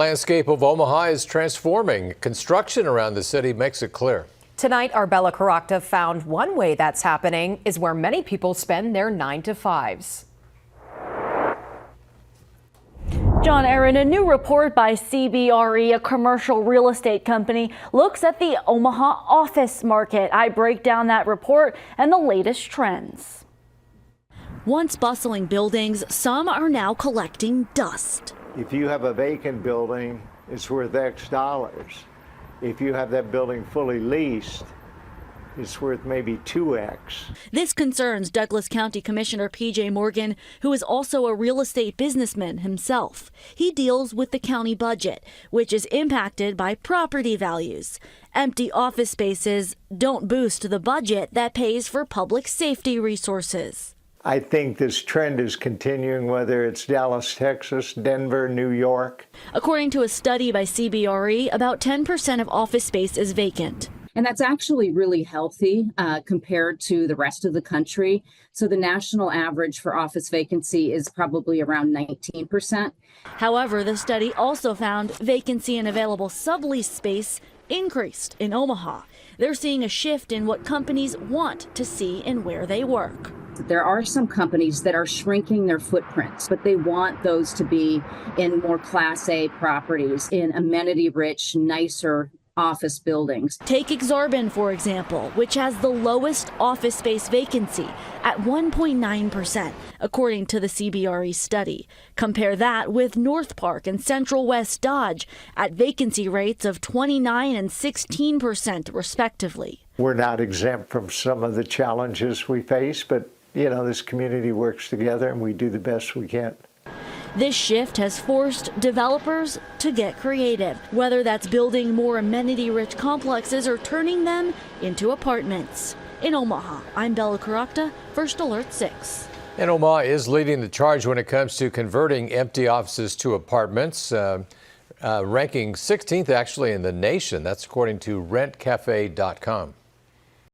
Landscape of Omaha is transforming. Construction around the city makes it clear. Tonight, our Bella Caracta found one way that's happening is where many people spend their 9 to 5s. John Aaron, a new report by CBRE, a commercial real estate company, looks at the Omaha office market. I break down that report and the latest trends. Once bustling buildings, some are now collecting dust. If you have a vacant building, it's worth X dollars. If you have that building fully leased, it's worth maybe 2X. This concerns Douglas County Commissioner P.J. Morgan, who is also a real estate businessman himself. He deals with the county budget, which is impacted by property values. Empty office spaces don't boost the budget that pays for public safety resources. I think this trend is continuing, whether it's Dallas, Texas, Denver, New York. According to a study by CBRE, about 10% of office space is vacant. And that's actually really healthy compared to the rest of the country. So the national average for office vacancy is probably around 19%. However, the study also found vacancy in available sublease space increased in Omaha. They're seeing a shift in what companies want to see and where they work. There are some companies that are shrinking their footprints, but they want those to be in more Class A properties, in amenity-rich, nicer office buildings. Take Exarban, for example, which has the lowest office space vacancy at 1.9%, according to the CBRE study. Compare that with North Park and Central West Dodge at vacancy rates of 29 and 16%, respectively. We're not exempt from some of the challenges we face, but this community works together and we do the best we can. This shift has forced developers to get creative, whether that's building more amenity-rich complexes or turning them into apartments. In Omaha, I'm Bella Caracta, First Alert 6. And Omaha is leading the charge when it comes to converting empty offices to apartments, ranking 16th actually in the nation. That's according to rentcafe.com.